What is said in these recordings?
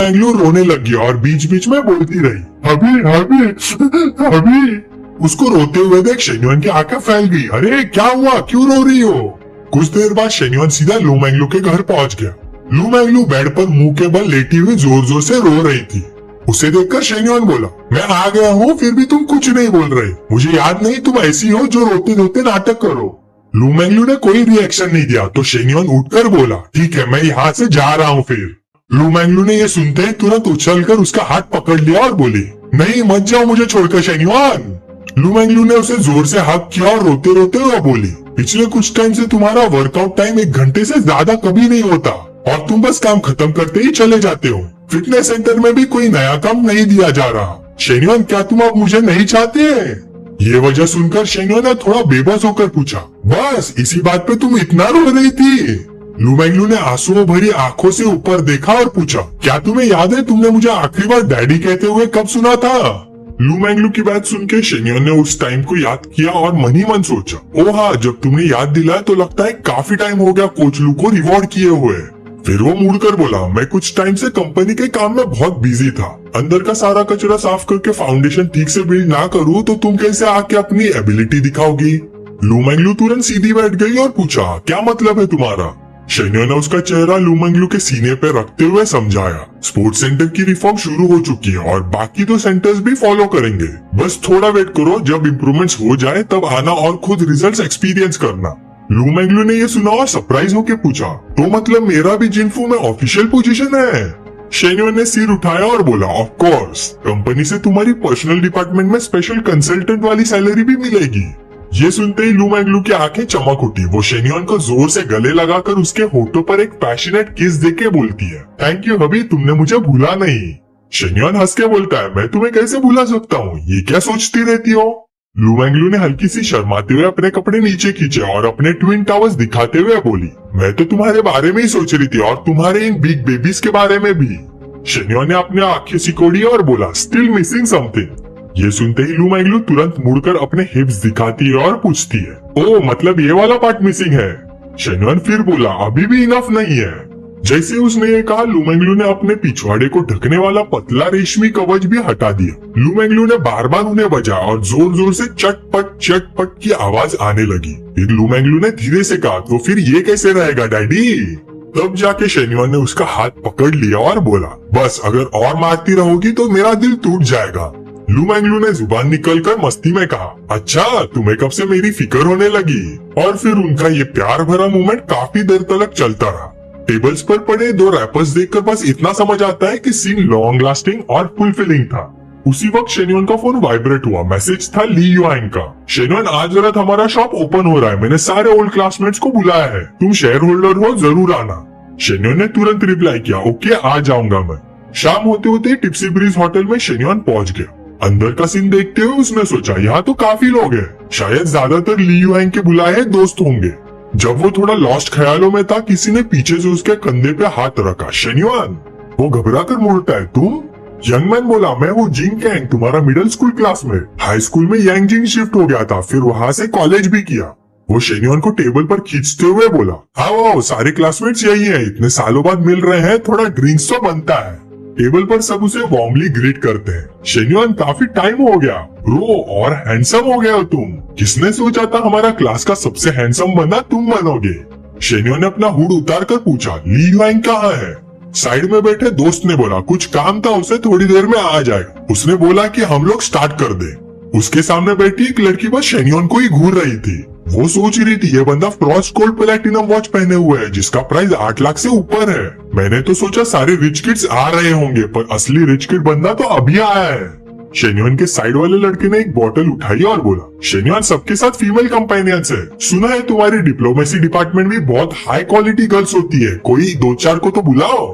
मैंगलू रोने लगी और बीच बीच में बोलती रही, अभी अभी अभी। उसको रोते हुए देख शेन्युआन की आंखें फैल गई। अरे क्या हुआ, क्यों रो रही हो? कुछ देर बाद शेन्युआन सीधा लू मैंगलू के घर पहुंच गया। लू मैंगलू बेड पर मुंह के बल लेटी हुई जोर जोर से रो रही थी। उसे देखकर शेन्युआन बोला, मैं आ गया हूँ फिर भी तुम कुछ नहीं बोल रहे। मुझे याद नहीं तुम ऐसी हो जो रोते रोते नाटक करो। लू मैंगलू ने कोई रिएक्शन नहीं दिया तो शेन्युआन उठकर बोला, ठीक है मैं यहाँ से जा रहा हूँ फिर। लू मैंगलू ने ये सुनते ही तुरंत उछलकर उसका हाथ पकड़ लिया और बोली, नहीं मत जाओ मुझे छोड़कर शेन्युआन। लू मैंगलू ने उसे जोर से हक किया और रोते रोते हुए बोली, पिछले कुछ टाइम से तुम्हारा वर्कआउट टाइम 1 घंटे से ज्यादा कभी नहीं होता और तुम बस काम खत्म करते ही चले जाते हो। फिटनेस सेंटर में भी कोई नया काम नहीं दिया जा रहा। शेन्युआन क्या तुम अब मुझे नहीं चाहते? ये वजह सुनकर शेन्युआन ने थोड़ा बेबस होकर पूछा, बस इसी बात पे तुम इतना रो रही थी? लू मैंगलू ने आंसुओं भरी आंखों से ऊपर देखा और पूछा, क्या तुम्हें याद है तुमने मुझे आखिरी बार डैडी कहते हुए कब सुना था? लू मैंगलू की बात सुन के शेन्युआन ने उस टाइम को याद किया और मन ही मन सोचा, ओ हाँ जब तुमने याद दिलाया तो लगता है काफी टाइम हो गया कोच लू को रिवॉर्ड किए हुए। फिर वो मुड़कर बोला, मैं कुछ टाइम से कंपनी के काम में बहुत बिजी था। अंदर का सारा कचरा साफ करके फाउंडेशन ठीक से बिल्ड ना करूँ तो तुम कैसे आके अपनी एबिलिटी दिखाओगी? लू मैंगलू तुरंत सीधी बैठ गई और पूछा, क्या मतलब है तुम्हारा? शेन्युआन ने उसका चेहरा लू मैंगलू के सीने पे रखते हुए समझाया, स्पोर्ट्स सेंटर की रिफॉर्म शुरू हो चुकी है और बाकी तो सेंटर्स भी फॉलो करेंगे। बस थोड़ा वेट करो, जब इम्प्रूवमेंट्स हो जाए तब आना और खुद रिजल्ट्स एक्सपीरियंस करना। लू मैंगलू ने ये सुना और सरप्राइज होकर पूछा, तो मतलब मेरा भी जिनफू में ऑफिशियल पोजीशन है? शेन्युआन ने सिर उठाया और बोला, ऑफ कोर्स कंपनी से तुम्हारी पर्सनल डिपार्टमेंट में स्पेशल कंसल्टेंट वाली सैलरी भी मिलेगी। ये सुनते ही लू मैंगलू की आंखें चमक उठी। वो शेन्युआन को जोर से गले लगाकर उसके होठों पर एक पैशनेट किस देके बोलती है, थैंक यू हबी, तुमने मुझे भूला नहीं। शेन्युआन हंस के बोलता है, मैं तुम्हें कैसे भूला सकता हूँ, ये क्या सोचती रहती हो? लू मैंगलू ने हल्की सी शर्माते हुए अपने कपड़े नीचे खींचे और अपने ट्विन टावर्स दिखाते हुए बोली, मैं तो तुम्हारे बारे में ही सोच रही थी और तुम्हारे इन बिग बेबीज के बारे में भी। शेन्युआन ने अपने आंखें सिकोड़ी और बोला, स्टिल मिसिंग समथिंग। ये सुनते ही लू मैंगलू तुरंत मुड़कर अपने हिप्स दिखाती है और पूछती है, ओ मतलब ये वाला पार्ट मिसिंग है? शेन्युआन फिर बोला, अभी भी इनफ नहीं है। जैसे उसने ये कहा लू मैंगलू ने अपने पिछवाड़े को ढकने वाला पतला रेशमी कवच भी हटा दिया। लू मैंगलू ने बार बार उन्हें बजाया और जोर जोर से चटपट की आवाज आने लगी। फिर लू मैंगलू ने धीरे से कहा, तो फिर ये कैसे रहेगा डैडी? तब जाके शेन्युआन ने उसका हाथ पकड़ लिया और बोला, बस अगर और मारती रहोगी तो मेरा दिल टूट जाएगा। लू मैंगलू ने जुबान निकलकर मस्ती में कहा, अच्छा तुम्हें कब से मेरी फिक्र होने लगी? और फिर उनका ये प्यार भरा मोमेंट काफी देर तक चलता रहा। टेबल्स पर पड़े 2 रैपर्स देखकर बस इतना समझ आता है कि सीन लॉन्ग लास्टिंग और फुलफिलिंग था। उसी वक्त शेन्युआन का फोन वाइब्रेट हुआ। मैसेज था ली युआंग का, शेन्युआन आज रात हमारा शॉप ओपन हो रहा है, मैंने सारे ओल्ड क्लासमेट्स को बुलाया है, तुम शेयर होल्डर हो जरूर आना। शेन्युआन ने तुरंत रिप्लाई किया, ओके आ जाऊंगा मैं। शाम होते होते टिप्सी ब्रीज होटल में शेन्युआन पहुंच गया। अंदर का सीन देखते हुए उसने सोचा, यहाँ तो काफी लोग हैं, शायद ज्यादातर ली युआंग के बुलाए दोस्त होंगे। जब वो थोड़ा लॉस्ट ख्यालों में था, किसी ने पीछे से उसके कंधे पे हाथ रखा। शेन्युआन, वो घबरा कर मुड़ता है, तुम? यंग मैन बोला, मैं वो जिंग कैंग, तुम्हारा middle school classmate. High school में यांग जिंग शिफ्ट हो गया था, फिर वहाँ से कॉलेज भी किया। वो शेन्युआन को टेबल पर खींचते हुए बोला, हाँ सारे क्लासमेट्स यही है, इतने सालों बाद मिल रहे हैं, थोड़ा ड्रिंक्स तो बनता है। टेबल पर सब उसे वार्मली ग्रीट करते हैं। शेन्युआन, काफी टाइम हो गया ब्रो, और हैंडसम हो गया हो तुम। किसने सोचा था हमारा क्लास का सबसे हैंडसम बंदा तुम बनोगे? शेन्युआन ने अपना हुड उतार कर पूछा, ली युआंग कहाँ है? साइड में बैठे दोस्त ने बोला, कुछ काम था उसे, थोड़ी देर में आ जाएगा। उसने बोला कि हम लोग स्टार्ट कर दे। उसके सामने बैठी एक लड़की बस शेन्युआन को ही घूर रही थी। वो सोच रही थी ये बंदा फ्रॉस्ट गोल्ड प्लैटिनम वॉच पहने हुए है जिसका प्राइस 8 लाख से ऊपर है। मैंने तो सोचा सारे रिच किड्स आ रहे होंगे, पर असली रिच किड बंदा तो अभी आया है। शेन्युआन के साइड वाले लड़के ने एक बोतल उठाई और बोला, शेन्युआन सबके साथ फीमेल कंपेनियंस है, सुना है तुम्हारी डिप्लोमेसी डिपार्टमेंट में बहुत हाई क्वालिटी गर्ल्स होती है, कोई 2-4 को तो बुलाओ।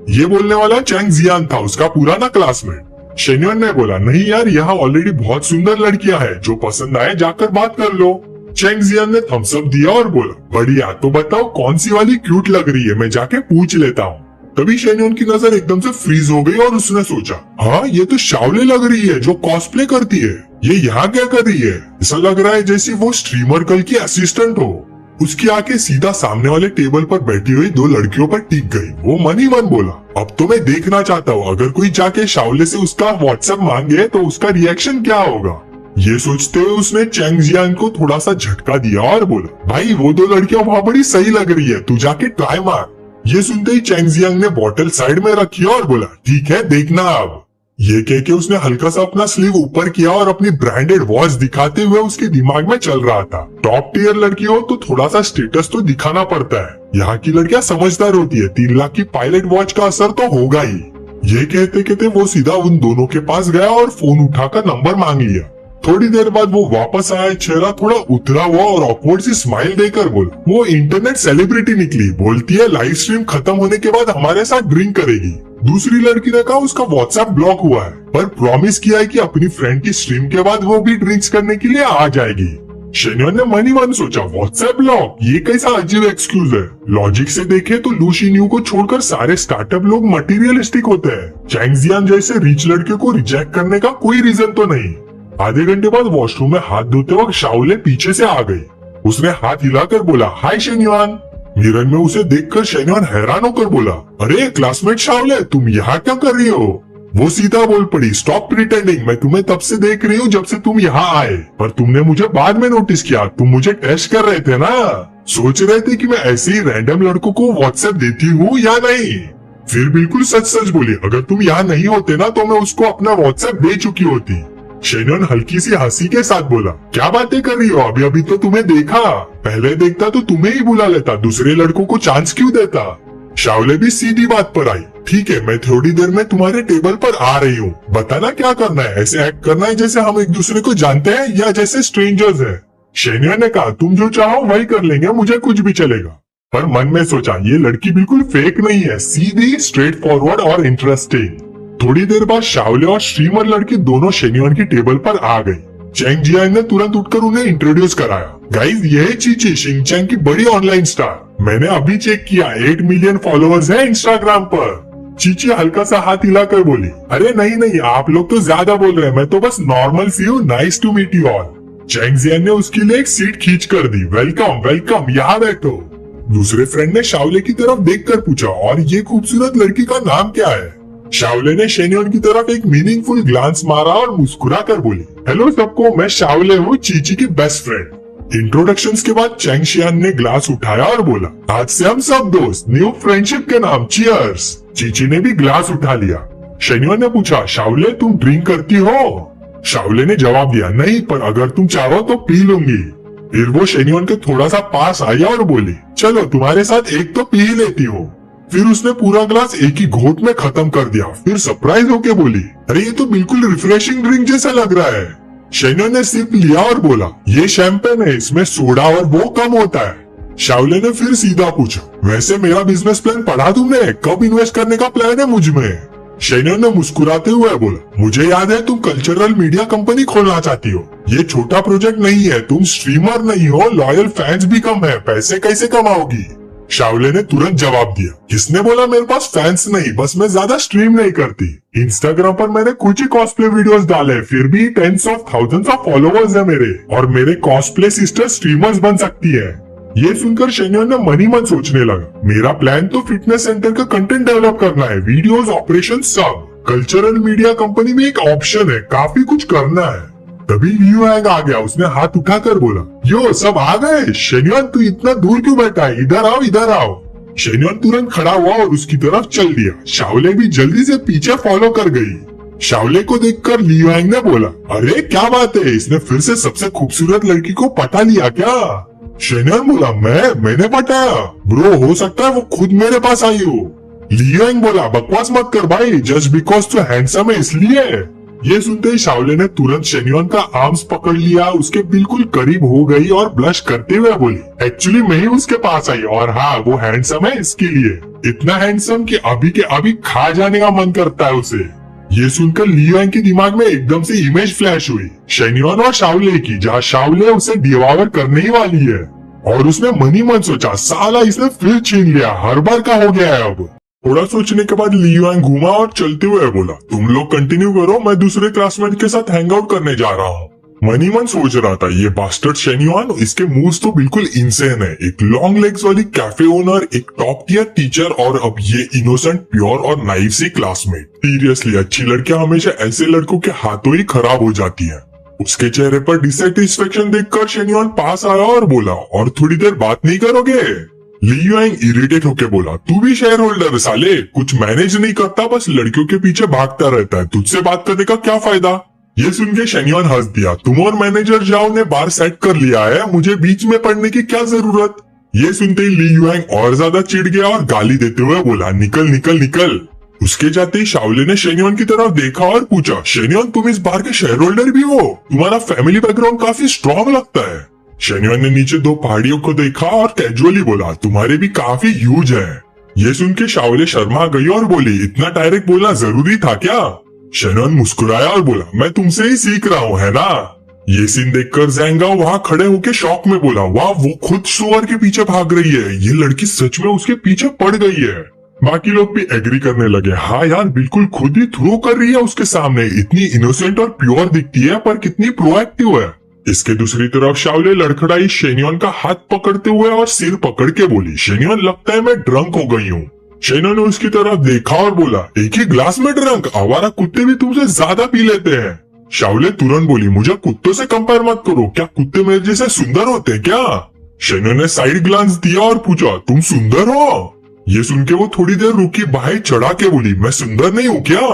ये बोलने वाला चैंग जियान था, उसका पुराना क्लासमेट। शेन्युआन ने बोला, नहीं यार, यहाँ ऑलरेडी बहुत सुंदर लड़कियां हैं, जो पसंद आए जाकर बात कर लो। चैंग जियान ने थम्स अप दिया और बोला, बढ़िया, तो बताओ कौन सी वाली क्यूट लग रही है, मैं जाके पूछ लेता हूँ। तभी शेन्युआन की नजर एकदम से फ्रीज हो गई और उसने सोचा, हाँ ये तो शाओले लग रही है जो कॉस्प्ले करती है, ये यहाँ क्या कर रही है? ऐसा लग रहा है जैसे वो स्ट्रीमर गर्ल की असिस्टेंट हो। उसकी आंखें सीधा सामने वाले टेबल पर बैठी हुई दो लड़कियों पर टिक गई। वो मन ही मन बोला, अब तो मैं देखना चाहता हूँ अगर कोई जाके शाओले से उसका व्हाट्सएप मांगे तो उसका रिएक्शन क्या होगा। ये सोचते हुए उसने चैंग जियांग को थोड़ा सा झटका दिया और बोला, भाई वो दो लड़कियां वहाँ बड़ी सही लग रही है, तू जाके ट्राई मार। ये सुनते ही चैंग जियांग ने बॉटल साइड में रखी और बोला, ठीक है देखना अब। ये कह के उसने हल्का सा अपना स्लीव ऊपर किया और अपनी ब्रांडेड वॉच दिखाते हुए उसके दिमाग में चल रहा था, टॉप टियर लड़की हो तो थोड़ा सा स्टेटस तो दिखाना पड़ता है। यहाँ की लड़कियां समझदार होती है, 3 लाख की पायलट वॉच का असर तो होगा ही। ये कहते कहते वो सीधा उन दोनों के पास गया और फोन उठाकर नंबर मांग लिया। थोड़ी देर बाद वो वापस आया, चेहरा थोड़ा उतरा हुआ और ऑकवर्ड सी स्माइल देकर बोला, वो इंटरनेट सेलिब्रिटी निकली, बोलती है लाइव स्ट्रीम खत्म होने के बाद हमारे साथ ड्रिंक करेगी। दूसरी लड़की ने कहा उसका व्हाट्सएप ब्लॉक हुआ है, पर प्रॉमिस किया है कि अपनी फ्रेंड की स्ट्रीम के बाद वो भी ड्रिंक्स करने के लिए आ जाएगी। शेन्युन ने मन ही मन सोचा, व्हाट्सएप ब्लॉक, ये कैसा अजीब एक्सक्यूज है। लॉजिक से देखे तो लू शिन्यू को छोड़कर सारे स्टार्टअप लोग मटेरियलिस्टिक होते हैं। चैंग जियांग जैसे रिच लड़के को रिजेक्ट करने का कोई रीजन तो नहीं। आधे घंटे बाद वॉशरूम में हाथ धोते वक्त शाओले पीछे से आ गई। उसने हाथ हिलाकर बोला, हाय शेन्युन। मिरर में उसे देखकर शेन्युन हैरान होकर बोला, अरे क्लासमेट शाओले, तुम यहाँ क्या कर रही हो। वो सीधा बोल पड़ी, स्टॉप प्रिटेंडिंग, मैं तुम्हें तब से देख रही हूँ जब से तुम यहाँ आए, पर तुमने मुझे बाद में नोटिस किया। तुम मुझे टेस्ट कर रहे थे ना, सोच रहे थे कि मैं ऐसे ही रैंडम लड़कों को व्हाट्सएप देती हूँ या नहीं। फिर बिल्कुल सच सच बोली, अगर तुम यहाँ नहीं होते ना तो मैं उसको अपना व्हाट्सएप दे चुकी होती। शेन्युन हल्की सी हंसी के साथ बोला, क्या बातें कर रही हो, अभी अभी तो तुम्हें देखा, पहले देखता तो तुम्हें ही बुला लेता, दूसरे लड़कों को चांस क्यों देता। शाओले भी सीधी बात पर आई, ठीक है मैं थोड़ी देर में तुम्हारे टेबल पर आ रही हूँ, बताना क्या करना है, ऐसे एक्ट करना है जैसे हम एक दूसरे को जानते हैं या जैसे स्ट्रेंजर्स हैं। शेन्युन ने कहा, तुम जो चाहो वही कर लेंगे, मुझे कुछ भी चलेगा। पर मन में सोचा, ये लड़की बिल्कुल फेक नहीं है, सीधी, स्ट्रेट फॉरवर्ड और इंटरेस्टिंग। थोड़ी देर बाद शाओले और स्ट्रीमर लड़की दोनों शेन्युन की टेबल पर आ गई। चैंग जियांग ने तुरंत उठकर उन्हें इंट्रोड्यूस कराया, गाइस ये है चीची, शिनचैन की बड़ी ऑनलाइन स्टार, मैंने अभी चेक किया 8 मिलियन फॉलोअर्स हैं इंस्टाग्राम पर। चीची हल्का सा हाथ हिलाकर बोली, अरे नहीं नहीं, आप लोग तो ज्यादा बोल रहे हैं, मैं तो बस नॉर्मल सी हूँ, nice to meet you all. Chang Jiang ने उसके लिए एक सीट खींच कर दी, वेलकम वेलकम, यहाँ बैठो। दूसरे फ्रेंड ने शाओले की तरफ देखकर पूछा, और ये खूबसूरत लड़की का नाम क्या है। शाओले ने शेन्युन की तरफ एक मीनिंगफुल ग्लांस मारा और मुस्कुरा कर बोली, हेलो सबको, मैं शाओले हूँ, चीची की बेस्ट फ्रेंड। इंट्रोडक्शंस के बाद चैंग जियांग ने ग्लास उठाया और बोला, आज से हम सब दोस्त, न्यू फ्रेंडशिप के नाम, चीयर्स। चीची ने भी ग्लास उठा लिया। शेन्युन ने पूछा, शाओले तुम ड्रिंक करती हो। शाओले ने जवाब दिया, नहीं, पर अगर तुम चाहो तो पी लूंगी। फिर वो शेन्युन के थोड़ा सा पास आई और बोली, चलो तुम्हारे साथ एक तो पी ही लेती हूँ। फिर उसने पूरा ग्लास एक ही घोट में खत्म कर दिया। फिर सरप्राइज होके बोली, अरे ये तो बिल्कुल रिफ्रेशिंग ड्रिंक जैसा लग रहा है। शेन्युन ने सिप लिया और बोला, ये शैंपेन है, इसमें सोडा और वो कम होता है। शाओले ने फिर सीधा पूछा, वैसे मेरा बिजनेस प्लान पढ़ा तुमने, कब इन्वेस्ट करने का प्लान है मुझ में। शेन्युन ने मुस्कुराते हुए बोला, मुझे याद है तुम कल्चरल मीडिया कंपनी खोलना चाहती हो, ये छोटा प्रोजेक्ट नहीं है, तुम स्ट्रीमर नहीं हो, लॉयल फैंस भी कम है, पैसे कैसे कमाओगी। शाओले ने तुरंत जवाब दिया, किसने बोला मेरे पास फैंस नहीं, बस मैं ज्यादा स्ट्रीम नहीं करती, इंस्टाग्राम पर मैंने कुछ ही कॉस्प्ले वीडियोस डाले, फिर भी tens of thousands of followers है मेरे, और मेरे कॉस्प्ले सिस्टर स्ट्रीमर्स बन सकती है। ये सुनकर शेन्युन ने मन ही मन सोचने लगा, मेरा प्लान तो फिटनेस सेंटर का कंटेंट डेवलप करना है, वीडियोस, ऑपरेशन सब, कल्चरल मीडिया कंपनी में एक ऑप्शन है, काफी कुछ करना है। तभी लियू हैंग आ गया, उसने हाथ उठाकर बोला, यो सब आ गए, शेन्युन तू इतना दूर क्यों बैठा है, इधर आओ इधर आओ। शेन्युन तुरंत खड़ा हुआ और उसकी तरफ चल दिया। शाओले भी जल्दी से पीछे फॉलो कर गई। शाओले को देखकर लियू हैंग ने बोला, अरे क्या बात है, इसने फिर से सबसे खूबसूरत लड़की को पटा लिया क्या। शेन्युन बोला, मैंने पटाया ब्रो, हो सकता है वो खुद मेरे पास आई हो। लियू हैंग बोला, बकवास मत कर भाई, जस्ट बिकॉज तू हैंडसम है इसलिए। ये सुनते ही शाओले ने तुरंत शेन्युन का आर्म्स पकड़ लिया, उसके बिल्कुल करीब हो गई और ब्लश करते हुए बोली, एक्चुअली मैं ही उसके पास आई, और हाँ वो हैंडसम है इसके लिए, इतना हैंडसम कि अभी के अभी खा जाने का मन करता है उसे। ये सुनकर लियू हैंग के दिमाग में एकदम से इमेज फ्लैश हुई शेन्युन और शाओले की, जहाँ शाओले उसे डिवावर करने ही वाली है, और उसने मन ही मन सोचा, साला इसने फिर छीन लिया, हर बार का हो गया है अब। थोड़ा सोचने के बाद लियू हैंग घूमा और चलते हुए बोला, तुम लोग कंटिन्यू करो, मैं दूसरे क्लासमेट के साथ हैंग आउट करने जा रहा हूँ। मन ही मन सोच रहा था ये बास्टर्ड शेन्युआन, इसके मूव्स तो बिल्कुल इंसेन है। एक लॉन्ग लेग्स वाली कैफे ओनर, एक टॉप टियर टीचर और अब ये इनोसेंट प्योर और नाइव सी क्लासमेट। सीरियसली अच्छी लड़कियां हमेशा ऐसे लड़कों के हाथों ही खराब हो जाती हैं। उसके चेहरे पर डिसैटिस्फैक्शन देखकर शेन्युआन पास आया और बोला, और थोड़ी देर बात नहीं करोगे? ली युआंग इरिटेट होके बोला, तू भी शेयर होल्डर साले, कुछ मैनेज नहीं करता, बस लड़कियों के पीछे भागता रहता है, तुझसे बात करने का क्या फायदा? ये सुन के शेन्युआन हंस दिया, तुम और मैनेजर जाओ ने बार सेट कर लिया है, मुझे बीच में पड़ने की क्या जरूरत? ये सुनते ही ली युआंग और ज्यादा चिढ़ गया और गाली देते हुए बोला, निकल निकल निकल। उसके जाते ही शाओले ने शेन्युआन की तरफ देखा और पूछा, शेन्युआन तुम इस बार के शेयर होल्डर भी हो? तुम्हारा फैमिली बैकग्राउंड काफी स्ट्रॉन्ग लगता है। शेन्युआन ने नीचे दो पहाड़ियों को देखा और कैजुअली बोला, तुम्हारे भी काफी ह्यूज है। ये सुन के शाओले शर्मा गई और बोली, इतना डायरेक्ट बोलना जरूरी था क्या? शेन्युआन मुस्कुराया और बोला, मैं तुमसे ही सीख रहा हूँ, है ना? ये सीन देखकर ज़ैंगाओ वहाँ खड़े होकर शॉक में बोला, वाह वो खुद सुअर के पीछे भाग रही है, ये लड़की सच में उसके पीछे पड़ गई है। बाकी लोग भी एग्री करने लगे, हाँ यार बिल्कुल खुद ही थ्रो कर रही है उसके सामने, इतनी इनोसेंट और प्योर दिखती है पर कितनी प्रोएक्टिव है। इसके दूसरी तरफ शाओले लड़खड़ाई शेन्युआन का हाथ पकड़ते हुए और सिर पकड़ के बोली, शेन्युआन लगता है मैं ड्रंक हो गई हूँ। शेन्युआन ने उसकी तरफ देखा और बोला, एक ही ग्लास में ड्रंक? आवारा कुत्ते भी तुमसे ज्यादा पी लेते हैं। शाओले तुरंत बोली, मुझे कुत्तों से कंपेयर मत करो, क्या कुत्ते मेरे जैसे सुंदर होते हैं क्या? शेन्युआन ने साइड ग्लांस दिया और पूछा, तुम सुंदर हो? ये सुन के वो थोड़ी देर रुकी, बाहें चढ़ा के बोली, मैं सुंदर नहीं हूँ क्या?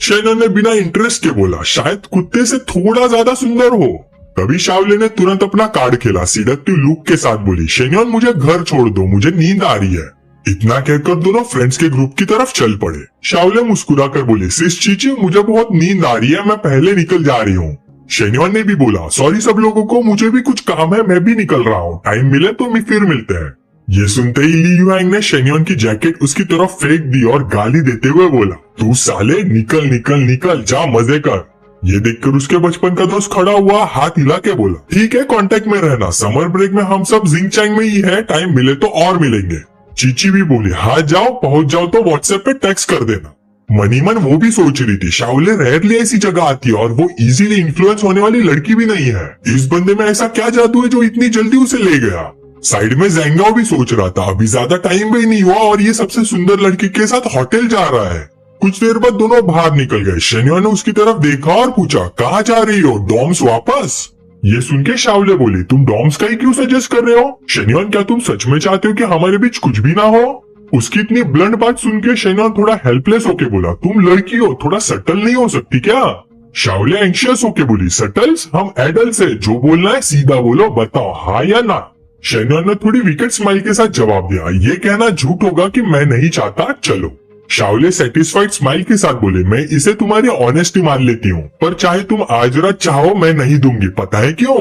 शेन्युआन ने बिना इंटरेस्ट के बोला, शायद कुत्ते से थोड़ा ज्यादा सुंदर हो। तभी शाओले ने तुरंत अपना कार्ड खेला, सिडक्टिव लुक के साथ बोली, शेन्युआन मुझे घर छोड़ दो, मुझे नींद आ रही है। इतना कहकर दोनों फ्रेंड्स के ग्रुप की तरफ चल पड़े। शाओले मुस्कुरा कर बोली, सिस चीची मुझे बहुत नींद आ रही है, मैं पहले निकल जा रही हूँ। शेन्युआन ने भी बोला, सॉरी सब लोगों को, मुझे भी कुछ काम है, मैं भी निकल रहा हूँ, टाइम मिले तो फिर मिलते हैं। ये सुनते ही ली युआंग ने शेन्युआन की जैकेट उसकी तरफ फेंक दी और गाली देते हुए बोला, तू साले निकल निकल निकल, जा मजे कर। ये देखकर उसके बचपन का दोस्त खड़ा हुआ, हाथ हिला के बोला, ठीक है कांटेक्ट में रहना, समर ब्रेक में हम सब जिंगचैंग में ही है, टाइम मिले तो और मिलेंगे। चीची भी बोली, हाँ जाओ, पहुंच जाओ तो व्हाट्सएप पे टेक्स्ट कर देना। मनी मन वो भी सोच रही थी, शाओले रेयरली ऐसी जगह आती है और वो इजीली इन्फ्लुएंस होने वाली लड़की भी नहीं है, इस बंदे में ऐसा क्या जादू है जो इतनी जल्दी उसे ले गया? साइड में ज़ैंगाओ भी सोच रहा था, अभी ज्यादा टाइम भी नहीं हुआ और ये सबसे सुंदर लड़की के साथ होटल जा रहा है। कुछ देर बाद दोनों बाहर निकल गए। शेन्युआन ने उसकी तरफ देखा और पूछा, कहाँ जा रही हो? डॉम्स वापस? ये सुन के शाओले बोली, तुम डॉम्स का ही क्यों सजेस्ट कर रहे हो? शेन्युआन क्या तुम सच में चाहते हो कि हमारे बीच कुछ भी ना हो? उसकी इतनी ब्लंट बात सुन के शेन्युआन थोड़ा हेल्पलेस होके बोला, तुम लड़की हो, थोड़ा सटल नहीं हो सकती क्या? शाओले एंशियस होके बोली, सटल्स? हम एडल्ट्स है, जो बोलना है सीधा बोलो, बताओ हाँ या ना। शेन्युआन ने थोड़ी विकेट स्माइल के साथ जवाब दिया, ये कहना झूठ होगा कि मैं नहीं चाहता, चलो। शाओले सेटिस्फाइड स्माइल के साथ बोले, मैं इसे तुम्हारी ऑनेस्टी मान लेती हूँ, पर चाहे तुम आज रात चाहो मैं नहीं दूंगी, पता है क्यों?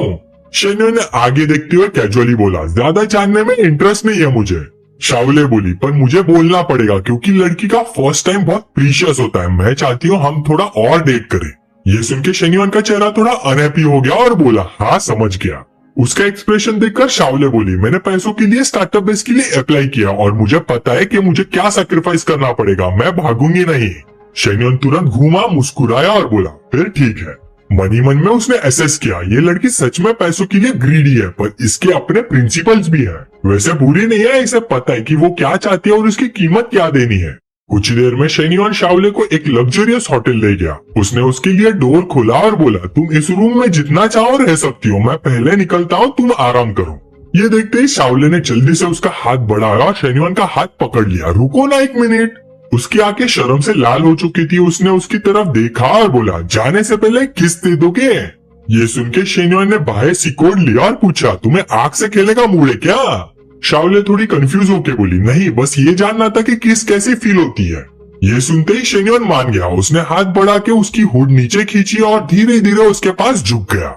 शेन्युआन ने आगे देखते हुए कैजुअली बोला, ज्यादा जानने में इंटरेस्ट नहीं है मुझे। शाओले बोली, पर मुझे बोलना पड़ेगा क्योंकि लड़की का फर्स्ट टाइम बहुत प्रीशियस होता है, मैं चाहती हूँ हम थोड़ा और डेट करें। ये सुन के शेन्युआन का चेहरा थोड़ा अनहैप्पी हो गया और बोला, हाँ समझ गया। उसका एक्सप्रेशन देखकर शाओले बोली, मैंने पैसों के लिए स्टार्टअप बेस के लिए अप्लाई किया और मुझे पता है कि मुझे क्या सैक्रिफाइस करना पड़ेगा, मैं भागूंगी नहीं। शेन्युआन तुरंत घूमा, मुस्कुराया और बोला, फिर ठीक है। मनी मन में उसने एसेस किया, ये लड़की सच में पैसों के लिए ग्रीडी है, पर इसके अपने प्रिंसिपल्स भी है। वैसे बुरी नहीं है, इसे पता है कि वो क्या चाहती है और उसकी कीमत क्या देनी है। कुछ देर में शेन्युआन शाओले को एक लग्जरियस होटल ले गया। उसने उसके लिए डोर खोला और बोला, तुम इस रूम में जितना चाहो रह सकती हो, मैं पहले निकलता हूँ, तुम आराम करो। ये देखते ही शाओले ने जल्दी से उसका हाथ बढ़ाया और शेन्युआन का हाथ पकड़ लिया। रुको ना एक मिनट। उसकी आंखें शर्म से लाल हो चुकी थी। उसने उसकी तरफ देखा और बोला, जाने से पहले किस दे दोगे? ये सुन के शेन्युआन ने बाहें सिकोड़ लिया और पूछा, तुम्हें आग से खेलने का मूड है क्या? शाओले थोड़ी कंफ्यूज होके बोली, नहीं, बस ये जानना था कि किस कैसी फील होती है। ये सुनते ही शेन्युआन मान गया। उसने हाथ बढ़ा के उसकी हुड नीचे खींची और धीरे धीरे उसके पास झुक गया।